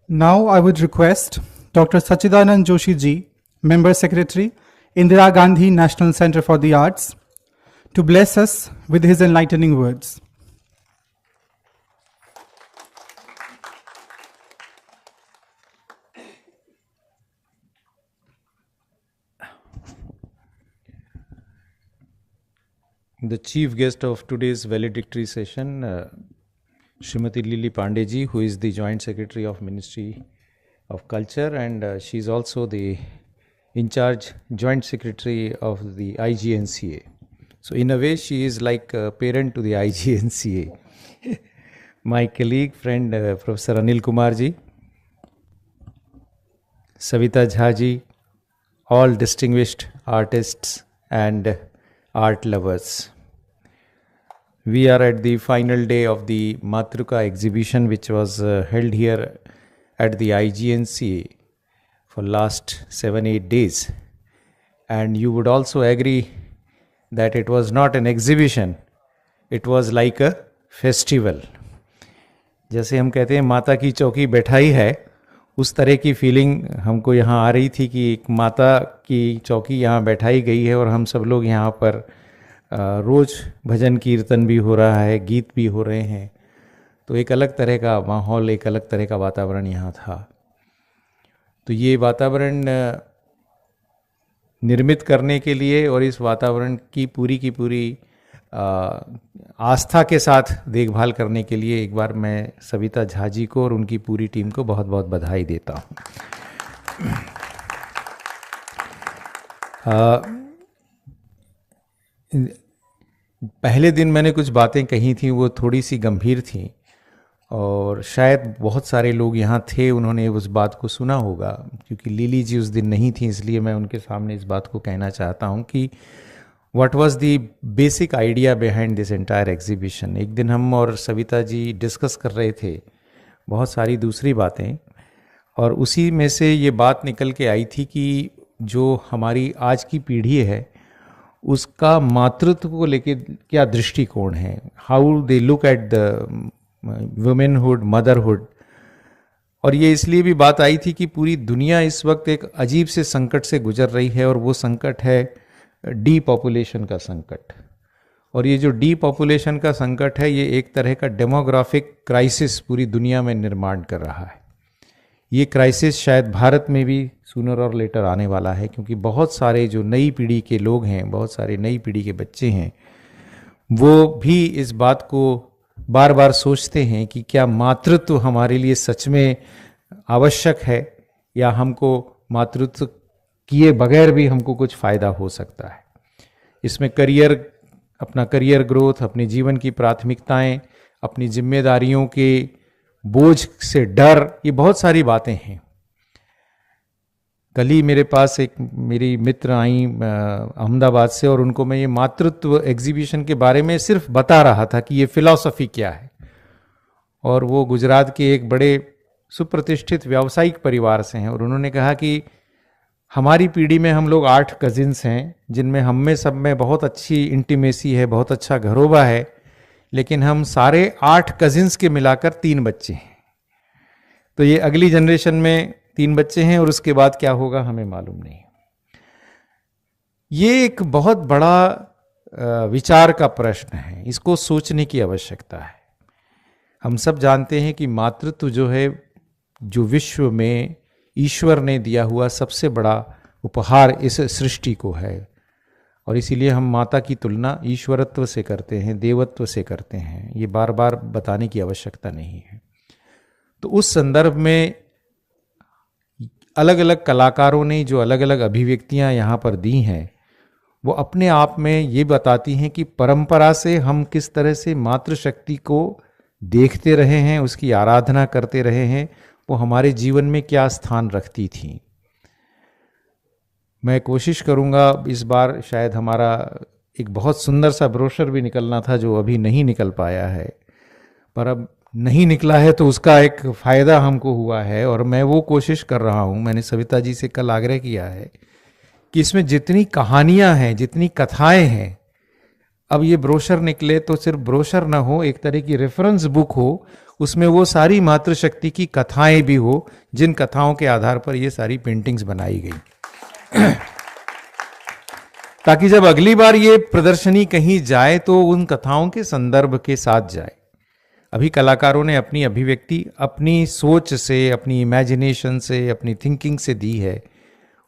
Now I would request Dr. Sachidanand Joshi ji, Member Secretary, Indira Gandhi National Center for the Arts, to bless us with his enlightening words. The chief guest of today's valedictory session, Srimati Lily Pandey ji, who is the Joint Secretary of Ministry of Culture, and she is also the in-charge Joint Secretary of the IGNCA. So in a way, she is like a parent to the IGNCA. My colleague, friend, Professor Anil Kumar ji, Savita Jha ji, all distinguished artists and art lovers. We are at the final day of the Matruka exhibition, which was held here at the IGNCA for last 7-8 days. And you would also agree that it was not an exhibition, it was like a festival. जैसे हम कहते हैं माता की चौकी बैठाई है, उस तरह की फीलिंग हमको यहाँ आ रही थी कि एक माता की चौकी यहाँ बैठाई गई है और हम सब लोग यहाँ पर रोज़ भजन कीर्तन भी हो रहा है, गीत भी हो रहे हैं. तो एक अलग तरह का माहौल, एक अलग तरह का वातावरण यहाँ था. तो ये वातावरण निर्मित करने के लिए और इस वातावरण की पूरी आस्था के साथ देखभाल करने के लिए एक बार मैं सविता झा जी को और उनकी पूरी टीम को बहुत बहुत बधाई देता हूँ. पहले दिन मैंने कुछ बातें कही थी, वो थोड़ी सी गंभीर थी और शायद बहुत सारे लोग यहाँ थे, उन्होंने उस बात को सुना होगा. क्योंकि लिली जी उस दिन नहीं थी, इसलिए मैं उनके सामने इस बात को कहना चाहता हूँ कि what was the basic idea behind this entire exhibition. एक दिन हम और सविता जी डिस्कस कर रहे थे बहुत सारी दूसरी बातें, और उसी में से ये बात निकल के आई थी कि जो हमारी आज की पीढ़ी है उसका मातृत्व को लेके क्या दृष्टिकोण है, how they look at the womanhood, motherhood. और ये इसलिए भी बात आई थी कि पूरी दुनिया इस वक्त एक अजीब से संकट से गुजर रही है, और वो संकट है डीपॉपुलेशन का संकट. और ये जो डीपॉपुलेशन का संकट है, ये एक तरह का डेमोग्राफिक क्राइसिस पूरी दुनिया में निर्माण कर रहा है. ये क्राइसिस शायद भारत में भी सूनर और लेटर आने वाला है, क्योंकि बहुत सारे जो नई पीढ़ी के लोग हैं, बहुत सारे नई पीढ़ी के बच्चे हैं, वो भी इस बात को बार बार सोचते हैं कि क्या मातृत्व हमारे लिए सच में आवश्यक है, या हमको मातृत्व किए बगैर भी हमको कुछ फ़ायदा हो सकता है. इसमें अपना करियर ग्रोथ, अपने जीवन की प्राथमिकताएं, अपनी जिम्मेदारियों के बोझ से डर, ये बहुत सारी बातें हैं. कल ही मेरे पास एक मेरी मित्र आई अहमदाबाद से, और उनको मैं ये मातृत्व एग्जीबिशन के बारे में सिर्फ बता रहा था कि ये फिलॉसफी क्या है. और वो गुजरात के एक बड़े सुप्रतिष्ठित व्यावसायिक परिवार से हैं, और उन्होंने कहा कि हमारी पीढ़ी में हम लोग 8 कजिन्स हैं, जिनमें हम में सब में बहुत अच्छी इंटीमेसी है, बहुत अच्छा घरोबा है, लेकिन हम सारे 8 कजिन्स के मिलाकर 3 बच्चे हैं. तो ये अगली जनरेशन में 3 बच्चे हैं, और उसके बाद क्या होगा हमें मालूम नहीं. ये एक बहुत बड़ा विचार का प्रश्न है, इसको सोचने की आवश्यकता है. हम सब जानते हैं कि मातृत्व जो है, जो विश्व में ईश्वर ने दिया हुआ सबसे बड़ा उपहार इस सृष्टि को है, और इसीलिए हम माता की तुलना ईश्वरत्व से करते हैं, देवत्व से करते हैं. ये बार बार बताने की आवश्यकता नहीं है. तो उस संदर्भ में अलग अलग कलाकारों ने जो अलग अलग अभिव्यक्तियां यहाँ पर दी हैं, वो अपने आप में ये बताती हैं कि परंपरा से हम किस तरह से मातृशक्ति को देखते रहे हैं, उसकी आराधना करते रहे हैं, वो हमारे जीवन में क्या स्थान रखती थी. मैं कोशिश करूँगा, इस बार शायद हमारा एक बहुत सुंदर सा ब्रोशर भी निकलना था जो अभी नहीं निकल पाया है, पर अब नहीं निकला है तो उसका एक फ़ायदा हमको हुआ है, और मैं वो कोशिश कर रहा हूँ. मैंने सविता जी से कल आग्रह किया है कि इसमें जितनी कहानियाँ हैं, जितनी कथाएं हैं, अब ये ब्रोशर निकले तो सिर्फ ब्रोशर ना हो, एक तरह की रेफरेंस बुक हो, उसमें वो सारी मातृशक्ति की कथाएं भी हो, जिन कथाओं के आधार पर ये सारी पेंटिंग्स बनाई गई, ताकि जब अगली बार ये प्रदर्शनी कहीं जाए तो उन कथाओं के संदर्भ के साथ जाए। अभी कलाकारों ने अपनी अभिव्यक्ति अपनी सोच से, अपनी इमेजिनेशन से, अपनी थिंकिंग से दी है,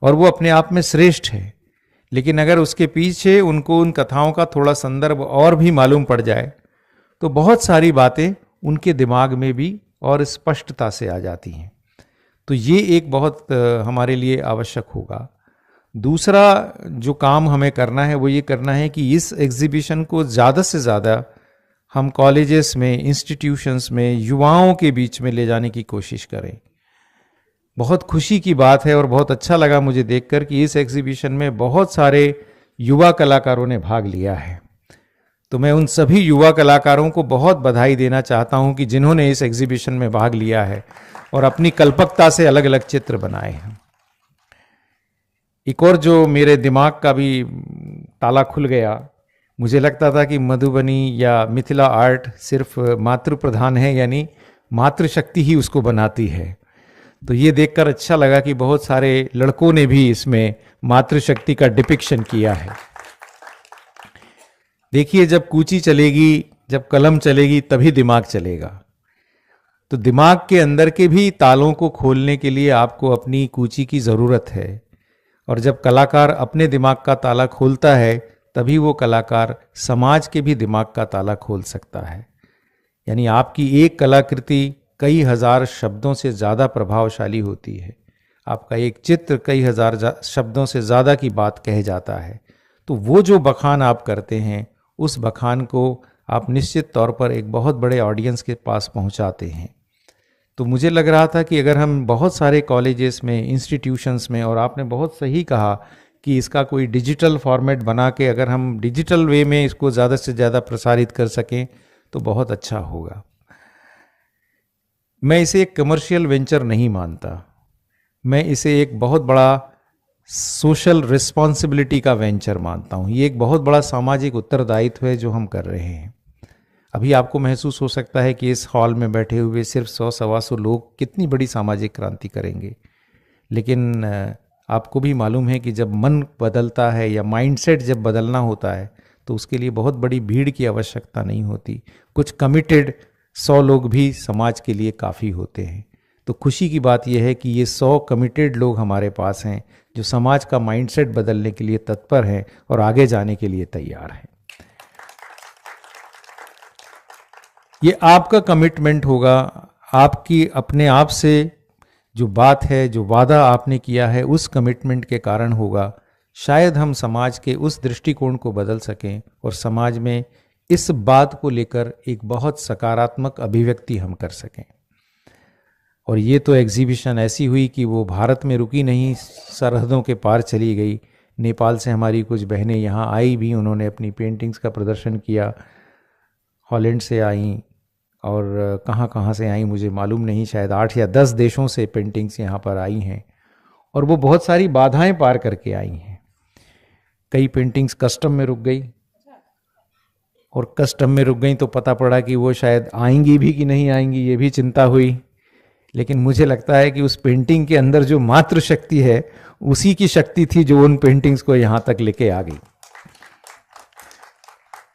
और वो अपने आप में श्रेष्ठ है। लेकिन अगर उसके पीछे उनको उन कथाओं का थोड़ा संदर्भ और भी मालूम पड़ जाए तो बहुत सारी बातें उनके दिमाग में भी और स्पष्टता से आ जाती हैं। तो ये एक बहुत हमारे लिए आवश्यक होगा। दूसरा जो काम हमें करना है वो ये करना है कि इस एग्जीबिशन को ज़्यादा से ज़्यादा हम कॉलेजेस में, इंस्टीट्यूशंस में, युवाओं के बीच में ले जाने की कोशिश करें। बहुत खुशी की बात है और बहुत अच्छा लगा मुझे देखकर कि इस एग्जीबिशन में बहुत सारे युवा कलाकारों ने भाग लिया है। तो मैं उन सभी युवा कलाकारों को बहुत बधाई देना चाहता हूं कि जिन्होंने इस एग्जीबिशन में भाग लिया है और अपनी कल्पकता से अलग अलग चित्र बनाए हैं। एक और जो मेरे दिमाग का भी ताला खुल गया, मुझे लगता था कि मधुबनी या मिथिला आर्ट सिर्फ मातृ प्रधान है, यानी मातृशक्ति ही उसको बनाती है। तो ये देखकर अच्छा लगा कि बहुत सारे लड़कों ने भी इसमें मातृशक्ति का डिपिक्शन किया है। देखिए, जब कूची चलेगी, जब कलम चलेगी, तभी दिमाग चलेगा। तो दिमाग के अंदर के भी तालों को खोलने के लिए आपको अपनी कूची की ज़रूरत है, और जब कलाकार अपने दिमाग का ताला खोलता है तभी वो कलाकार समाज के भी दिमाग का ताला खोल सकता है। यानी आपकी एक कलाकृति कई हजार शब्दों से ज़्यादा प्रभावशाली होती है। आपका एक चित्र कई हजार शब्दों से ज़्यादा की बात कह जाता है। तो वो जो बखान आप करते हैं, उस बखान को आप निश्चित तौर पर एक बहुत बड़े ऑडियंस के पास पहुंचाते हैं। तो मुझे लग रहा था कि अगर हम बहुत सारे कॉलेजेस में, इंस्टीट्यूशंस में, और आपने बहुत सही कहा कि इसका कोई डिजिटल फॉर्मेट बना के अगर हम डिजिटल वे में इसको ज़्यादा से ज़्यादा प्रसारित कर सकें तो बहुत अच्छा होगा। मैं इसे एक कमर्शियल वेंचर नहीं मानता, मैं इसे एक बहुत बड़ा सोशल रिस्पॉन्सिबिलिटी का वेंचर मानता हूँ। ये एक बहुत बड़ा सामाजिक उत्तरदायित्व है जो हम कर रहे हैं। अभी आपको महसूस हो सकता है कि इस हॉल में बैठे हुए सिर्फ 100-125 लोग कितनी बड़ी सामाजिक क्रांति करेंगे, लेकिन आपको भी मालूम है कि जब मन बदलता है या माइंडसेट जब बदलना होता है तो उसके लिए बहुत बड़ी भीड़ की आवश्यकता नहीं होती। कुछ कमिटेड 100 लोग भी समाज के लिए काफ़ी होते हैं। तो खुशी की बात यह है कि ये 100 कमिटेड लोग हमारे पास हैं जो समाज का माइंडसेट बदलने के लिए तत्पर हैं और आगे जाने के लिए तैयार हैं। ये आपका कमिटमेंट होगा, आपकी अपने आप से जो बात है, जो वादा आपने किया है, उस कमिटमेंट के कारण होगा। शायद हम समाज के उस दृष्टिकोण को बदल सकें और समाज में इस बात को लेकर एक बहुत सकारात्मक अभिव्यक्ति हम कर सकें। और ये तो एग्जीबिशन ऐसी हुई कि वो भारत में रुकी नहीं, सरहदों के पार चली गई। नेपाल से हमारी कुछ बहनें यहाँ आई भी, उन्होंने अपनी पेंटिंग्स का प्रदर्शन किया। हॉलैंड से आई और कहाँ कहाँ से आई मुझे मालूम नहीं, शायद 8 या 10 देशों से पेंटिंग्स यहाँ पर आई हैं और वो बहुत सारी बाधाएं पार करके आई हैं। कई पेंटिंग्स कस्टम में रुक गई और कस्टम में रुक गई तो पता पड़ा कि वो शायद आएंगी भी कि नहीं आएंगी, ये भी चिंता हुई। लेकिन मुझे लगता है कि उस पेंटिंग के अंदर जो मातृशक्ति है उसी की शक्ति थी जो उन पेंटिंग्स को यहाँ तक लेके आ गई।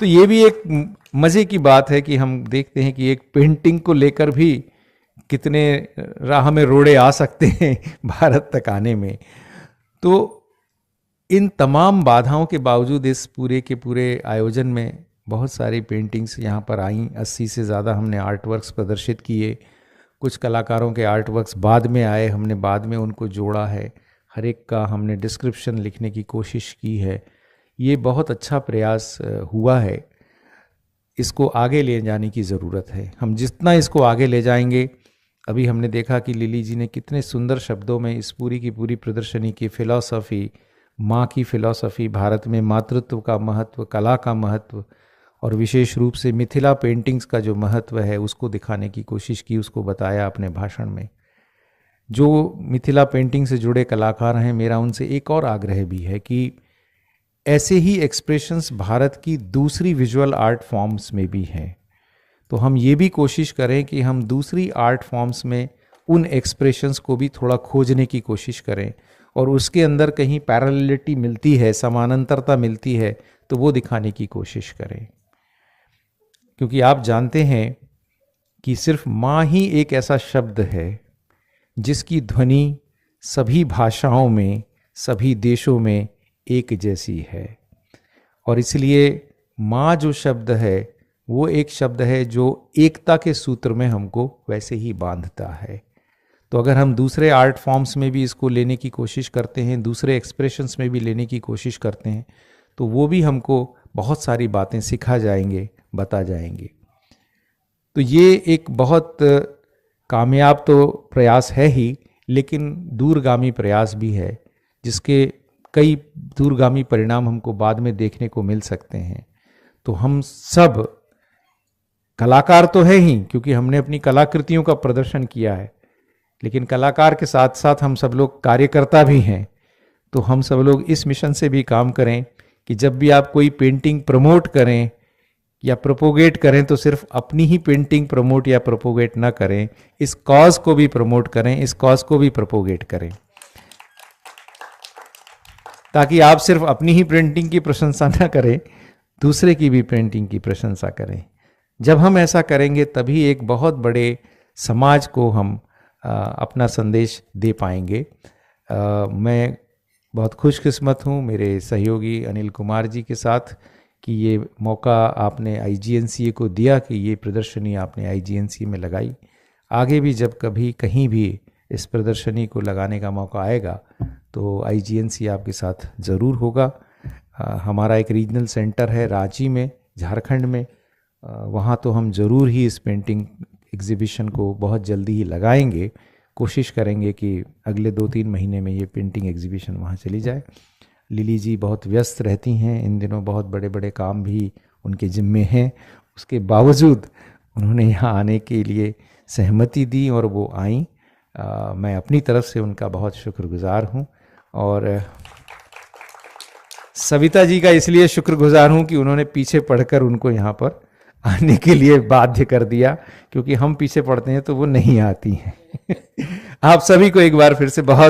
तो ये भी एक मज़े की बात है कि हम देखते हैं कि एक पेंटिंग को लेकर भी कितने राह में रोड़े आ सकते हैं भारत तक आने में। तो इन तमाम बाधाओं के बावजूद इस पूरे के पूरे आयोजन में बहुत सारी पेंटिंग्स यहाँ पर आईं। 80 से ज़्यादा हमने आर्ट वर्क्स प्रदर्शित किए। कुछ कलाकारों के आर्ट वर्क्स बाद में आए, हमने बाद में उनको जोड़ा है। हर एक का हमने डिस्क्रिप्शन लिखने की कोशिश की है। ये बहुत अच्छा प्रयास हुआ है। इसको आगे ले जाने की ज़रूरत है। हम जितना इसको आगे ले जाएंगे, अभी हमने देखा कि लिली जी ने कितने सुंदर शब्दों में इस पूरी की पूरी प्रदर्शनी की फ़िलॉसफ़ी, माँ की फ़िलॉसफ़ी, भारत में मातृत्व का महत्व, कला का महत्व और विशेष रूप से मिथिला पेंटिंग्स का जो महत्व है उसको दिखाने की कोशिश की, उसको बताया अपने भाषण में। जो मिथिला पेंटिंग से जुड़े कलाकार हैं, मेरा उनसे एक और आग्रह भी है कि ऐसे ही एक्सप्रेशंस भारत की दूसरी विजुअल आर्ट फॉर्म्स में भी हैं। तो हम ये भी कोशिश करें कि हम दूसरी आर्ट फॉर्म्स में उन एक्सप्रेशंस को भी थोड़ा खोजने की कोशिश करें, और उसके अंदर कहीं पैरेललिटी मिलती है, समानांतरता मिलती है, तो वो दिखाने की कोशिश करें। क्योंकि आप जानते हैं कि सिर्फ माँ ही एक ऐसा शब्द है जिसकी ध्वनि सभी भाषाओं में, सभी देशों में एक जैसी है। और इसलिए माँ जो शब्द है वो एक शब्द है जो एकता के सूत्र में हमको वैसे ही बांधता है। तो अगर हम दूसरे आर्ट फॉर्म्स में भी इसको लेने की कोशिश करते हैं, दूसरे एक्सप्रेशंस में भी लेने की कोशिश करते हैं, तो वो भी हमको बहुत सारी बातें सिखा जाएंगे, बता जाएंगे। तो ये एक बहुत कामयाब तो प्रयास है ही, लेकिन दूरगामी प्रयास भी है, जिसके कई दूरगामी परिणाम हमको बाद में देखने को मिल सकते हैं। तो हम सब कलाकार तो है ही, क्योंकि हमने अपनी कलाकृतियों का प्रदर्शन किया है, लेकिन कलाकार के साथ साथ हम सब लोग कार्यकर्ता भी हैं। तो हम सब लोग इस मिशन से भी काम करें कि जब भी आप कोई पेंटिंग प्रमोट करें या प्रोपोगेट करें, तो सिर्फ अपनी ही पेंटिंग प्रमोट या प्रोपोगेट ना करें, इस कॉज को भी प्रमोट करें, इस कॉज को भी प्रोपोगेट करें, ताकि आप सिर्फ अपनी ही पेंटिंग की प्रशंसा ना करें, दूसरे की भी पेंटिंग की प्रशंसा करें। जब हम ऐसा करेंगे तभी एक बहुत बड़े समाज को हम अपना संदेश दे पाएंगे। मैं बहुत खुशकिस्मत हूँ मेरे सहयोगी अनिल कुमार जी के साथ कि ये मौका आपने IGNCA को दिया कि ये प्रदर्शनी आपने IGNCA में लगाई। आगे भी जब कभी कहीं भी इस प्रदर्शनी को लगाने का मौका आएगा तो IGNCA आपके साथ ज़रूर होगा। हमारा एक रीजनल सेंटर है रांची में, झारखंड में, वहाँ तो हम ज़रूर ही इस पेंटिंग एग्जीबिशन को बहुत जल्दी ही लगाएंगे। कोशिश करेंगे कि अगले 2-3 महीने में ये पेंटिंग एग्जीबिशन वहाँ चली जाए। लिली जी बहुत व्यस्त रहती हैं इन दिनों, बहुत बड़े बड़े काम भी उनके जिम्मे हैं, उसके बावजूद उन्होंने यहाँ आने के लिए सहमति दी और वो आई। मैं अपनी तरफ से उनका बहुत शुक्रगुजार हूँ, और सविता जी का इसलिए शुक्रगुजार हूँ कि उन्होंने पीछे पढ़कर उनको यहाँ पर आने के लिए बाध्य कर दिया, क्योंकि हम पीछे पड़ते हैं तो वो नहीं आती हैं। आप सभी को एक बार फिर से बहुत